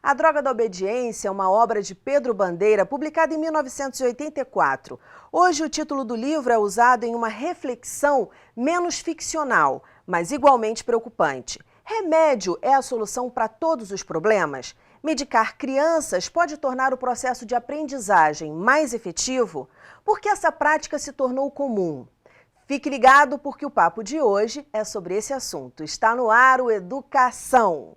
A Droga da Obediência é uma obra de Pedro Bandeira, publicada em 1984. Hoje, o título do livro é usado em uma reflexão menos ficcional, mas igualmente preocupante. Remédio é a solução para todos os problemas? Medicar crianças pode tornar o processo de aprendizagem mais efetivo? Por que essa prática se tornou comum? Fique ligado porque o papo de hoje é sobre esse assunto. Está no ar o Educação.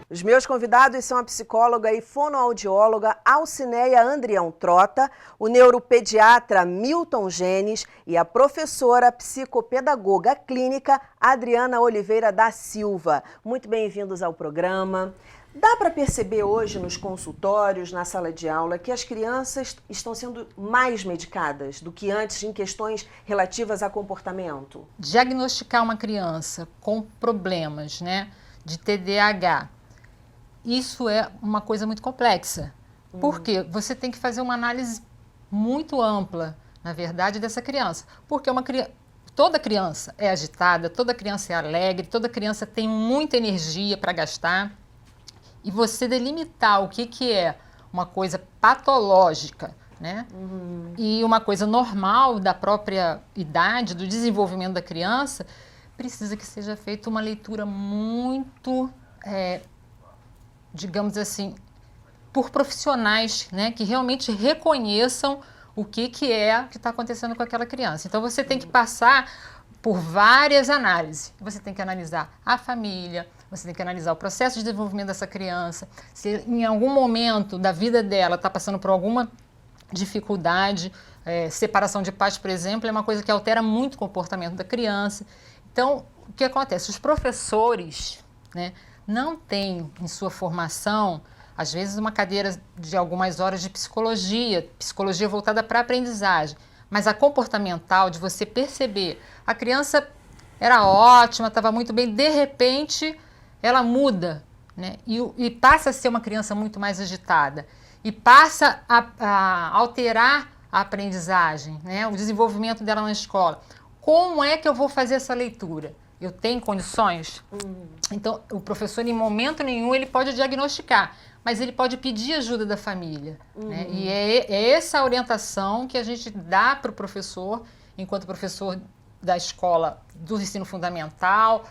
Os meus convidados são a psicóloga e fonoaudióloga Alcineia Andrião Trota, o neuropediatra Milton Genes e a professora psicopedagoga clínica Adriana Oliveira da Silva. Muito bem-vindos ao programa. Dá para perceber hoje nos consultórios, na sala de aula, que as crianças estão sendo mais medicadas do que antes em questões relativas a comportamento? Diagnosticar uma criança com problemas, de TDAH, isso é uma coisa muito complexa, porque você tem que fazer uma análise muito ampla, na verdade, dessa criança. Porque toda criança é agitada, toda criança é alegre, toda criança tem muita energia para gastar. E você delimitar o que é uma coisa patológica, e uma coisa normal da própria idade, do desenvolvimento da criança, precisa que seja feita uma leitura muito digamos assim, por profissionais, que realmente reconheçam o que está acontecendo com aquela criança. Então, você tem que passar por várias análises. Você tem que analisar a família, você tem que analisar o processo de desenvolvimento dessa criança, se em algum momento da vida dela está passando por alguma dificuldade, separação de pais, por exemplo, é uma coisa que altera muito o comportamento da criança. Então, o que acontece? Os professores, não tem em sua formação, às vezes, uma cadeira de algumas horas de psicologia voltada para a aprendizagem, mas a comportamental, de você perceber, a criança era ótima, estava muito bem, de repente ela muda, e passa a ser uma criança muito mais agitada, e passa a alterar a aprendizagem, o desenvolvimento dela na escola. Como é que eu vou fazer essa leitura? Eu tenho condições? Então, o professor, em momento nenhum, ele pode diagnosticar, mas ele pode pedir ajuda da família. E é essa orientação que a gente dá para o professor, enquanto professor da escola, do ensino fundamental,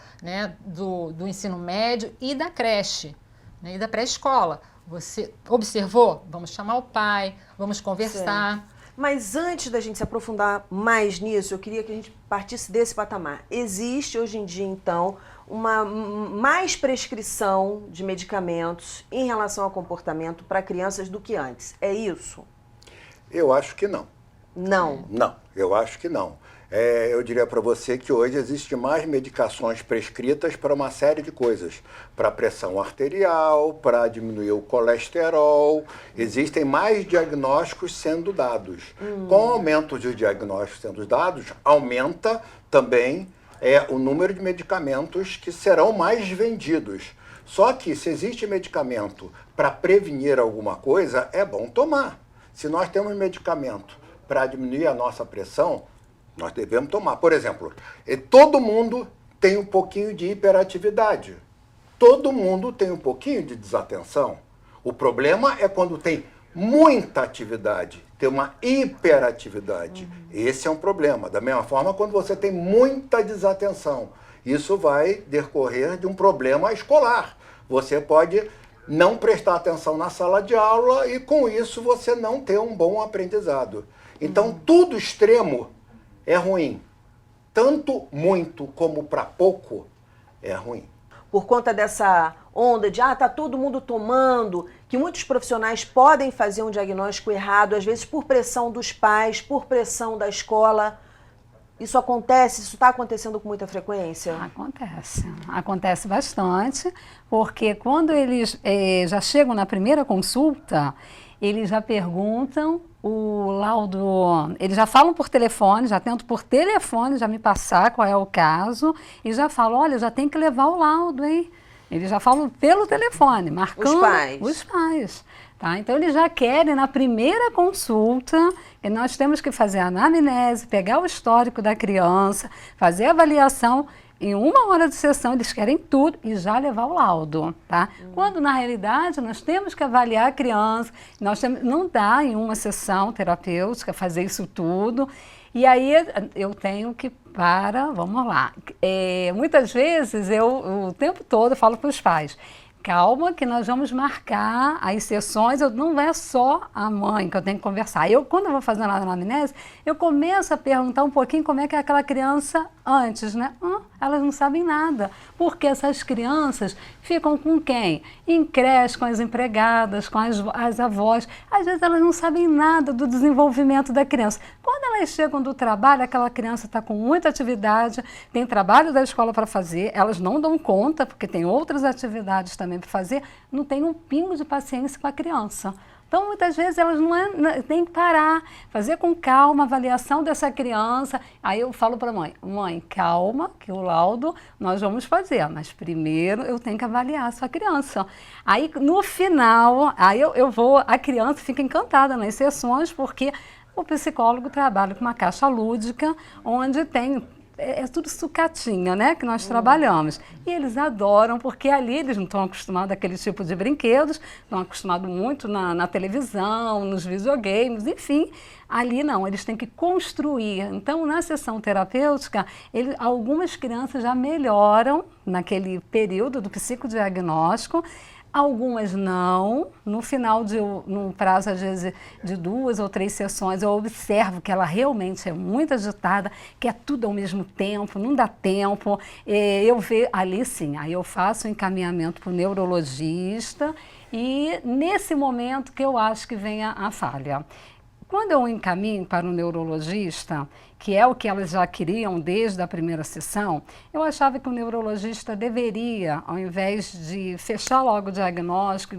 do ensino médio e da creche, e da pré-escola. Você observou? Vamos chamar o pai, vamos conversar. Certo. Mas antes da gente se aprofundar mais nisso, eu queria que a gente partisse desse patamar. Existe hoje em dia, então, uma mais prescrição de medicamentos em relação ao comportamento para crianças do que antes. É isso? Eu acho que não. Não? Não, eu acho que não. Eu diria para você que hoje existem mais medicações prescritas para uma série de coisas. Para pressão arterial, para diminuir o colesterol. Existem mais diagnósticos sendo dados. Com o aumento de diagnósticos sendo dados, aumenta também o número de medicamentos que serão mais vendidos. Só que se existe medicamento para prevenir alguma coisa, é bom tomar. Se nós temos medicamento para diminuir a nossa pressão, nós devemos tomar. Por exemplo, todo mundo tem um pouquinho de hiperatividade. Todo mundo tem um pouquinho de desatenção. O problema é quando tem muita atividade, tem uma hiperatividade. Esse é um problema. Da mesma forma, quando você tem muita desatenção, isso vai decorrer de um problema escolar. Você pode não prestar atenção na sala de aula e, com isso, você não ter um bom aprendizado. Então, tudo extremo é ruim. Tanto muito como para pouco é ruim. Por conta dessa onda de, tá todo mundo tomando, que muitos profissionais podem fazer um diagnóstico errado, às vezes por pressão dos pais, por pressão da escola. Isso acontece? Isso está acontecendo com muita frequência? Acontece bastante, porque quando eles já chegam na primeira consulta, eles já perguntam o laudo, eles já falam por telefone, já tentam por telefone já me passar qual é o caso, e já falam, olha, já tem que levar o laudo, hein? Eles já falam pelo telefone, marcando os pais. Tá? Então, eles já querem, na primeira consulta, e nós temos que fazer a anamnese, pegar o histórico da criança, fazer a avaliação. Em 1 hora de sessão, eles querem tudo e já levar o laudo, tá? Quando, na realidade, nós temos que avaliar a criança, não dá em uma sessão terapêutica fazer isso tudo. E aí, eu tenho que vamos lá. Muitas vezes, o tempo todo, eu falo para os pais, calma que nós vamos marcar as sessões, não é só a mãe que eu tenho que conversar. Quando eu vou fazendo a anamnese, eu começo a perguntar um pouquinho como é que é aquela criança antes, né? Elas não sabem nada, porque essas crianças ficam com quem? Em creche, com as empregadas, com as avós. Às vezes elas não sabem nada do desenvolvimento da criança. Quando elas chegam do trabalho, aquela criança está com muita atividade, tem trabalho da escola para fazer, elas não dão conta, porque tem outras atividades também para fazer, não tem um pingo de paciência com a criança. Então, muitas vezes, elas têm que parar, fazer com calma a avaliação dessa criança. Aí eu falo para a mãe, calma, que o laudo nós vamos fazer, mas primeiro eu tenho que avaliar a sua criança. Aí, no final, a criança fica encantada nas sessões, porque o psicólogo trabalha com uma caixa lúdica, onde tem... É tudo sucatinha, né, que nós trabalhamos. E eles adoram, porque ali eles não estão acostumados àquele tipo de brinquedos, estão acostumados muito na televisão, nos videogames, enfim. Ali não, eles têm que construir. Então, na sessão terapêutica, algumas crianças já melhoram naquele período do psicodiagnóstico, algumas não. No final, num prazo às vezes de 2 ou 3 sessões, eu observo que ela realmente é muito agitada, que é tudo ao mesmo tempo, não dá tempo. Eu vejo ali sim, aí eu faço o encaminhamento para o neurologista e nesse momento que eu acho que vem a falha. Quando eu encaminho para o neurologista, que é o que elas já queriam desde a primeira sessão, eu achava que o neurologista deveria, ao invés de fechar logo o diagnóstico,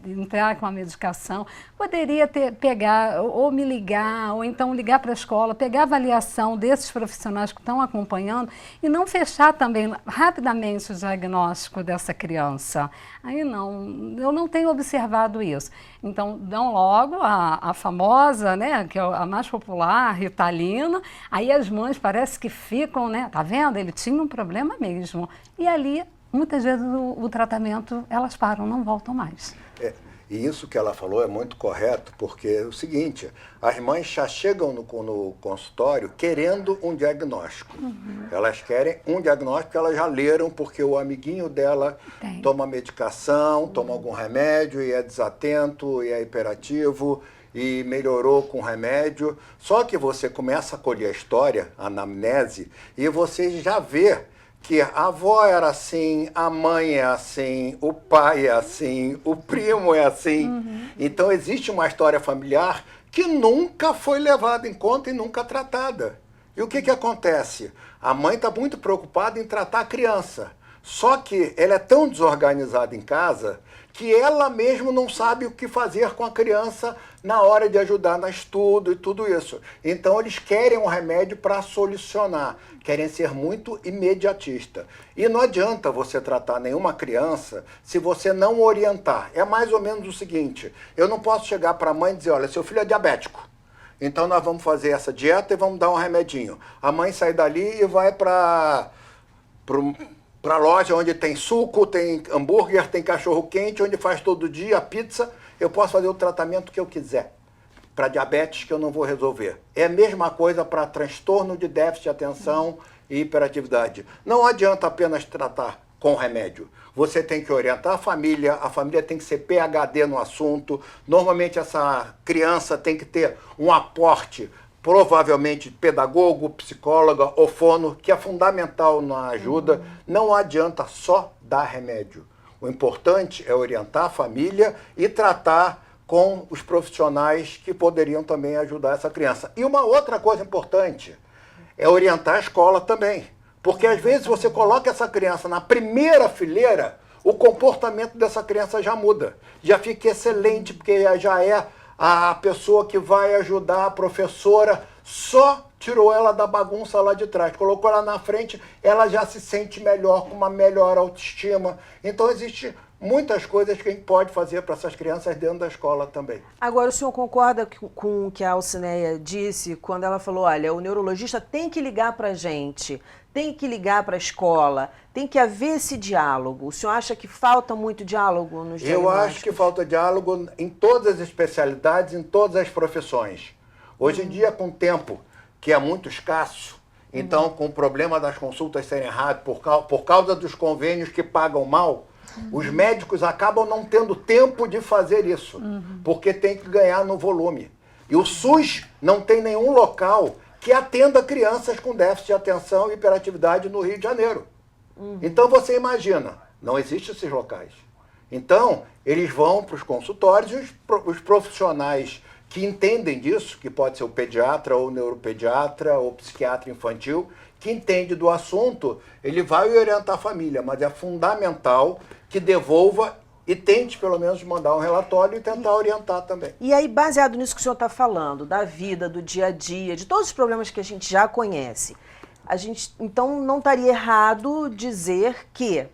entrar com a medicação, poderia pegar ou me ligar, ou então ligar para a escola, pegar a avaliação desses profissionais que estão acompanhando e não fechar também rapidamente o diagnóstico dessa criança. Aí não, eu não tenho observado isso. Então, dão logo a famosa, né, que é a mais popular, Ritalina. Aí as mães parece que ficam, né, tá vendo? Ele tinha um problema mesmo. E ali, muitas vezes, o tratamento, elas param, não voltam mais. E isso que ela falou é muito correto, porque é o seguinte, as mães já chegam no consultório querendo um diagnóstico. Elas querem um diagnóstico que elas já leram, porque o amiguinho dela toma medicação, toma algum remédio e é desatento, e é hiperativo, e melhorou com remédio. Só que você começa a colher a história, a anamnese, e você já vê que a avó era assim, a mãe é assim, o pai é assim, o primo é assim. Então existe uma história familiar que nunca foi levada em conta e nunca tratada. E o que acontece? A mãe está muito preocupada em tratar a criança. Só que ela é tão desorganizada em casa que ela mesmo não sabe o que fazer com a criança na hora de ajudar no estudo e tudo isso. Então eles querem um remédio para solucionar, querem ser muito imediatista. E não adianta você tratar nenhuma criança se você não orientar. É mais ou menos o seguinte, eu não posso chegar para a mãe e dizer, olha, seu filho é diabético, então nós vamos fazer essa dieta e vamos dar um remedinho. A mãe sai dali e vai para a loja onde tem suco, tem hambúrguer, tem cachorro-quente, onde faz todo dia pizza. Eu posso fazer o tratamento que eu quiser. Para diabetes que eu não vou resolver. É a mesma coisa para transtorno de déficit de atenção e hiperatividade. Não adianta apenas tratar com remédio. Você tem que orientar a família tem que ser PhD no assunto. Normalmente essa criança tem que ter um aporte provavelmente pedagogo, psicóloga ou fono, que é fundamental na ajuda. Não adianta só dar remédio. O importante é orientar a família e tratar com os profissionais que poderiam também ajudar essa criança. E uma outra coisa importante é orientar a escola também. Porque às vezes você coloca essa criança na primeira fileira, o comportamento dessa criança já muda. Já fica excelente, porque já é a pessoa que vai ajudar a professora só tirou ela da bagunça lá de trás, colocou ela na frente, ela já se sente melhor, com uma melhor autoestima. Então, existe muitas coisas que a gente pode fazer para essas crianças dentro da escola também. Agora, o senhor concorda com o que a Alcineia disse quando ela falou, olha, o neurologista tem que ligar para a gente, tem que ligar para a escola, tem que haver esse diálogo. O senhor acha que falta muito diálogo nos diagnósticos? Eu acho que falta diálogo em todas as especialidades, em todas as profissões. Hoje em dia, com o tempo que é muito escasso, então com o problema das consultas serem erradas por causa dos convênios que pagam mal, os médicos acabam não tendo tempo de fazer isso, porque tem que ganhar no volume. E o SUS não tem nenhum local que atenda crianças com déficit de atenção e hiperatividade no Rio de Janeiro. Então você imagina, não existem esses locais. Então, eles vão para os consultórios e os profissionais que entendem disso, que pode ser o pediatra ou o neuropediatra ou o psiquiatra infantil, que entende do assunto, ele vai orientar a família, mas é fundamental que devolva e tente, pelo menos, mandar um relatório e tentar orientar também. E aí, baseado nisso que o senhor está falando, da vida, do dia a dia, de todos os problemas que a gente já conhece, a gente, então, não estaria errado dizer que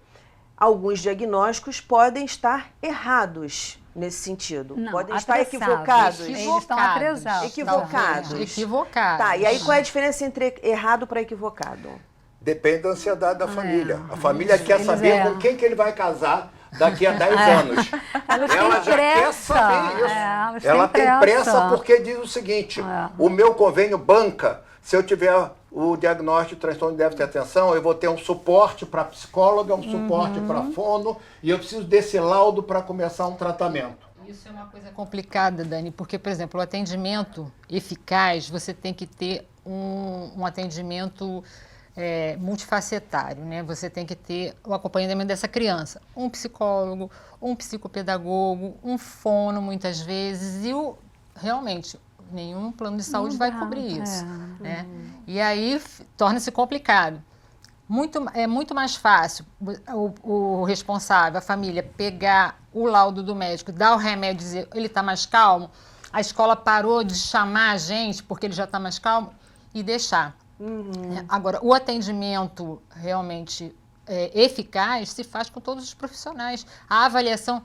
alguns diagnósticos podem estar errados nesse sentido. Não, podem estar apressados. equivocados. Eles estão atrasados. Equivocados. Equivocados. Tá, e aí qual é a diferença entre errado para equivocado? Depende da ansiedade da família. A família quer eles saber com quem que ele vai casar daqui a 10 anos. Ela já quer saber isso. Ela tem pressa porque diz o seguinte, o meu convênio banca, se eu tiver o diagnóstico de transtorno de déficit de atenção, eu vou ter um suporte para psicóloga, um suporte para fono, e eu preciso desse laudo para começar um tratamento. Isso é uma coisa complicada, Dani, porque, por exemplo, o atendimento eficaz, você tem que ter um atendimento multifacetário, né? Você tem que ter o acompanhamento dessa criança, um psicólogo, um psicopedagogo, um fono, muitas vezes, e realmente nenhum plano de saúde vai cobrir isso, né? E aí torna-se complicado. É muito mais fácil o responsável, a família, pegar o laudo do médico, dar o remédio e dizer ele está mais calmo, a escola parou de chamar a gente porque ele já está mais calmo e deixar. Agora, o atendimento realmente eficaz se faz com todos os profissionais. A avaliação,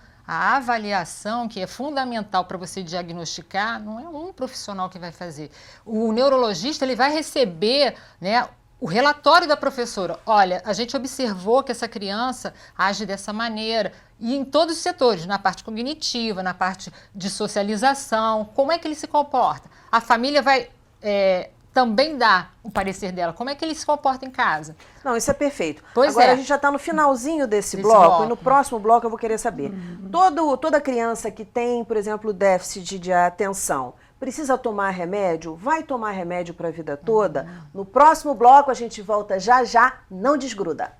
que é fundamental para você diagnosticar, não é um profissional que vai fazer. O neurologista ele vai receber, né, o relatório da professora. Olha, a gente observou que essa criança age dessa maneira. E em todos os setores, na parte cognitiva, na parte de socialização, como é que ele se comporta? A família vai também dar o parecer dela. Como é que ele se comporta em casa? Não, isso é perfeito. Pois Agora, é. a gente já está no finalzinho desse bloco, e no próximo bloco eu vou querer saber. Toda criança que tem, por exemplo, déficit de atenção, precisa tomar remédio? Vai tomar remédio para a vida toda? No próximo bloco a gente volta já, não desgruda.